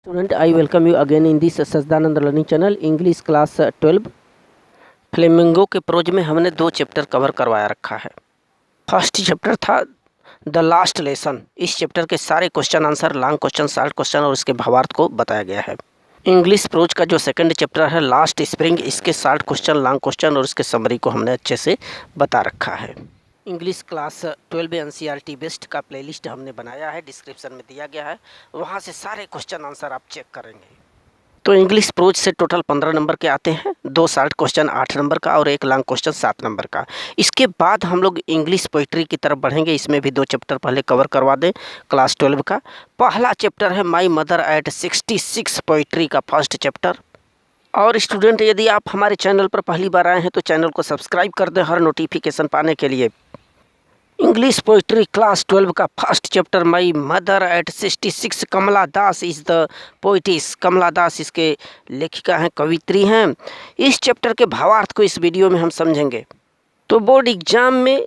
Student, I welcome you again in this Sachchidanand learning channel English class 12। Flamingo के pros में हमने 2 chapter cover करवाया रखा है। फर्स्ट चैप्टर था द लास्ट लेसन। इस चैप्टर के सारे question answer, long question, short question और इसके भावार्थ को बताया गया है। इंग्लिश प्रोज का जो सेकंड चैप्टर है लास्ट स्प्रिंग, इसके शॉर्ट क्वेश्चन, लॉन्ग क्वेश्चन और इसके समरी को हमने अच्छे से बता रखा है। इंग्लिश क्लास 12 एनसीईआरटी बेस्ट का प्लेलिस्ट हमने बनाया है, डिस्क्रिप्शन में दिया गया है, वहाँ से सारे क्वेश्चन आंसर आप चेक करेंगे। तो इंग्लिश प्रोज से टोटल 15 नंबर के आते हैं, 2 शॉर्ट क्वेश्चन 8 नंबर का और 1 लॉन्ग क्वेश्चन 7 नंबर का। इसके बाद हम लोग इंग्लिश पोइट्री की तरफ बढ़ेंगे। इसमें भी 2 चैप्टर पहले कवर करवा दें क्लास 12 का। पहला चैप्टर है माई मदर एट 66 पोइट्री का फर्स्ट चैप्टर। और स्टूडेंट, यदि आप हमारे चैनल पर पहली बार आए हैं तो चैनल को सब्सक्राइब कर दें हर नोटिफिकेशन पाने के लिए। इंग्लिश पोइट्री क्लास 12 का first chapter my mother at 66। Kamala Das is the poetess. Kamala Das इसके लेखिका हैं, कवित्री हैं। इस चैप्टर के भावार्थ को इस वीडियो में हम समझेंगे। तो बोर्ड एग्जाम में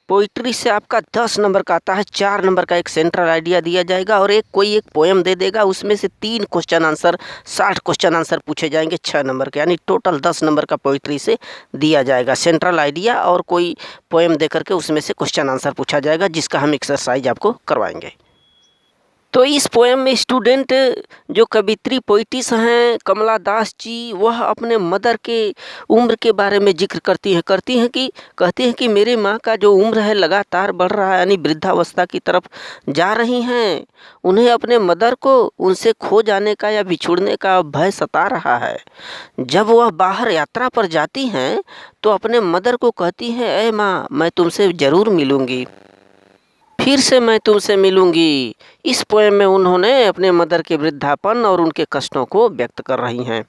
पोइट्री से आपका 10 नंबर का आता है। 4 नंबर का एक सेंट्रल आइडिया दिया जाएगा और कोई एक पोएम दे देगा, उसमें से 3 क्वेश्चन आंसर, 60 क्वेश्चन आंसर पूछे जाएंगे 6 नंबर के, यानी टोटल 10 नंबर का पोइट्री से दिया जाएगा। सेंट्रल आइडिया और कोई पोएम दे करके उसमें से क्वेश्चन आंसर पूछा जाएगा, जिसका हम एक्सरसाइज आपको करवाएंगे। तो इस पोएम में स्टूडेंट जो कवित्री पोइटिस हैं कमला दास जी, वह अपने मदर के उम्र के बारे में जिक्र करती हैं। कहती हैं कि मेरे माँ का जो उम्र है लगातार बढ़ रहा है, यानी वृद्धावस्था की तरफ जा रही हैं। उन्हें अपने मदर को उनसे खो जाने का या बिछुड़ने का भय सता रहा है। जब वह बाहर यात्रा पर जाती हैं तो अपने मदर को कहती हैं, ऐ माँ, मैं तुमसे ज़रूर मिलूँगी, फिर से मैं तुमसे मिलूंगी। इस पोएम में उन्होंने अपने मदर के वृद्धापन और उनके कष्टों को व्यक्त कर रही हैं।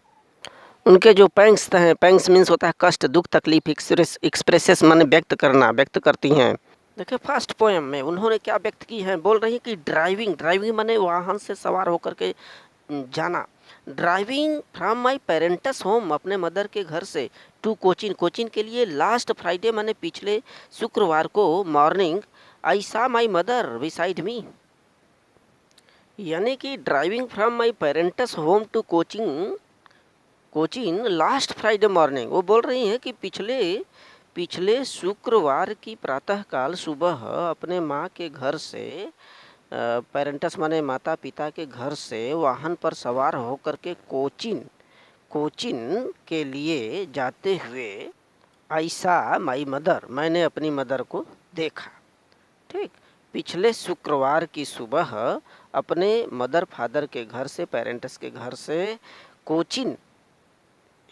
उनके जो पैंग्स हैं, पैंग्स मीन्स होता है कष्ट, दुख, तकलीफ, एक्सप्रेसेस माने व्यक्त करना, व्यक्त करती हैं। देखिए फर्स्ट पोएम में उन्होंने क्या व्यक्त की है। बोल रही है कि ड्राइविंग माने वाहन से सवार होकर के जाना। Driving from my parents home, अपने मदर के घर से, टू कोचिन के लिए, लास्ट फ्राइडे माने पिछले शुक्रवार को मॉर्निंग, आई सा माई मदर बिसाइड मी। यानी कि driving from my parents home to Cochin last Friday morning, वो बोल रही हैं कि पिछले शुक्रवार की प्रातःकाल सुबह अपने माँ के घर से, पेरेंट्स माने माता पिता के घर से वाहन पर सवार होकर के कोचिन के लिए जाते हुए, ऐसा माई मदर, मैंने अपनी मदर को देखा। ठीक, पिछले शुक्रवार की सुबह अपने मदर फादर के घर से, पेरेंट्स के घर से कोचिन,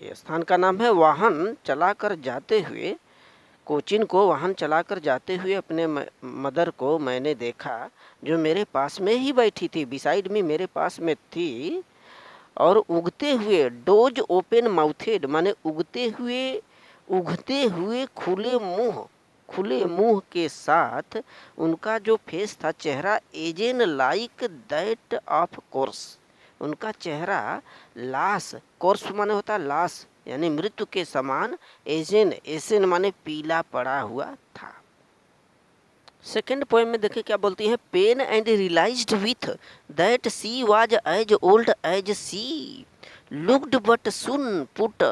ये स्थान का नाम है, वाहन चलाकर जाते हुए, कोचिन को वाहन चलाकर जाते हुए अपने मदर को मैंने देखा, जो मेरे पास में ही बैठी थी, बिसाइड में, मेरे पास में थी। और उगते हुए, डोज ओपन माउथेड माने उगते हुए खुले मुंह के साथ उनका जो फेस था, चेहरा, एजेन लाइक दैट ऑफ कोर्स, उनका चेहरा लाश, कोर्स माने होता लाश यानी मृत्यु के समान, एजेन माने पीला पड़ा हुआ था। सेकेंड पोएम में देखिए क्या बोलती है। Pain and realized with that she was as old as she, looked but soon put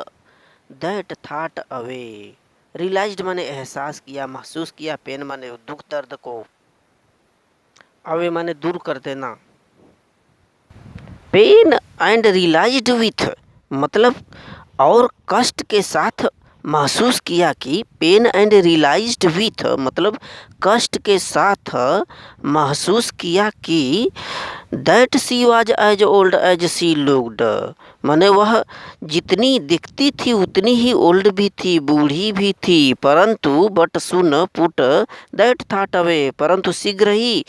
that thought away. Realized माने एहसास किया, महसूस किया, पेन माने दुख दर्द को, अवे माने दूर कर देना। पेन एंड रियलाइज्ड विथ मतलब और कष्ट के साथ महसूस किया कि, पेन एंड रियलाइज्ड विथ मतलब कष्ट के साथ महसूस किया कि, that she was as old as she looked माने वह जितनी दिखती थी उतनी ही ओल्ड भी थी, बूढ़ी भी थी, परंतु but soon put that thought away, परंतु शीघ्र ही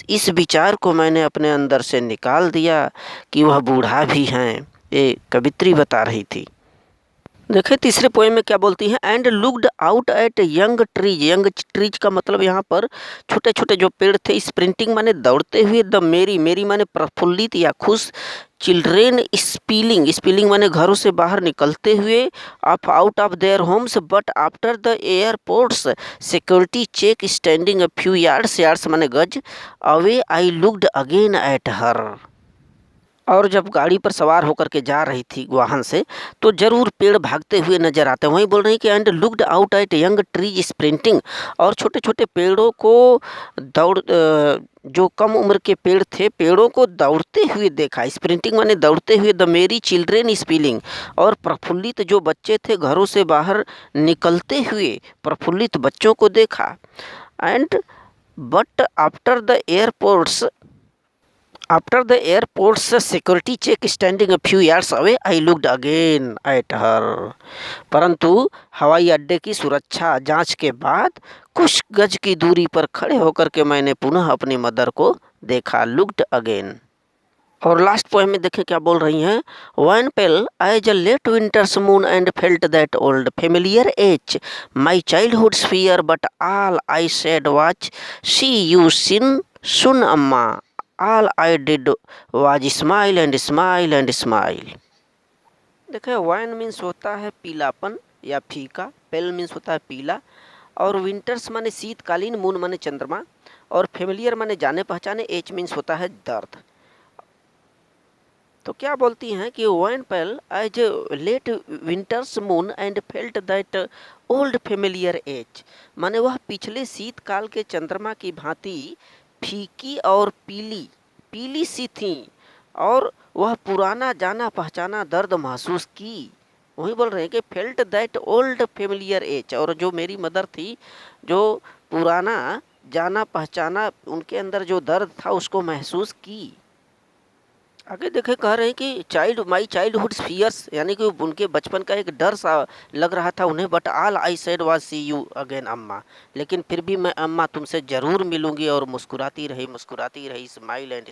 इस विचार को मैंने अपने अंदर से निकाल दिया कि वह बूढ़ा भी हैं। ये कवित्री बता रही थी। देखिए तीसरे पोएम में क्या बोलती हैं। And looked out at young trees का मतलब यहाँ पर छोटे छोटे जो पेड़ थे, स्प्रिंटिंग माने दौड़ते हुए, द मेरी माने प्रफुल्लित या खुश, चिल्ड्रेन स्पीलिंग माने घरों से बाहर निकलते हुए, out of their homes but after the airports security check standing a few yards माने गज away, I looked again at her. और जब गाड़ी पर सवार होकर के जा रही थी वाहन से, तो ज़रूर पेड़ भागते हुए नज़र आते हैं। वहीं बोल रही हैं कि and looked out at young trees sprinting, और छोटे-छोटे पेड़ों को जो कम उम्र के पेड़ थे, पेड़ों को दौड़ते हुए देखा। स्प्रिंटिंग माने दौड़ते हुए। द मेरी चिल्ड्रेन स्पीलिंग, और प्रफुल्लित जो बच्चे थे घरों से बाहर निकलते हुए प्रफुल्लित बच्चों को देखा। And but after the airport's security check standing a few yards away, I looked again at her. परंतु हवाई अड्डे की सुरक्षा जांच के बाद कुछ गज की दूरी पर खड़े होकर के मैंने पुनः अपनी मदर को देखा। Looked again. और लास्ट पोएम में देखें क्या बोल रही हैं। Wan pale as a late winter's moon and felt that old familiar ache my childhood's fear but all I said was see you soon soon Amma all I did was smile and smile and smile. देखिए wan means होता है पीलापन या फीका, पेल means होता है पीला, और विंटर्स माने शीतकालीन, मून माने चंद्रमा, और फेमिलियर माने जाने पहचाने, एज मीन्स होता है दर्द। तो क्या बोलती हैं कि wan pale as late winter's moon and felt that old familiar ache, माने वह पिछले शीतकाल के चंद्रमा की भांति फीकी और पीली पीली सी थी, और वह पुराना जाना पहचाना दर्द महसूस की। वही बोल रहे हैं कि felt that old familiar ache, और जो मेरी मदर थी, जो पुराना जाना पहचाना उनके अंदर जो दर्द था उसको महसूस की। आगे देखे कह रहे हैं कि माई चाइल्डहुड फियर्स, यानी कि उनके बचपन का एक डर सा लग रहा था उन्हें। But all I said was see you again Amma, लेकिन फिर भी मैं अम्मा तुमसे ज़रूर मिलूंगी, और मुस्कुराती रही स्माइल एंड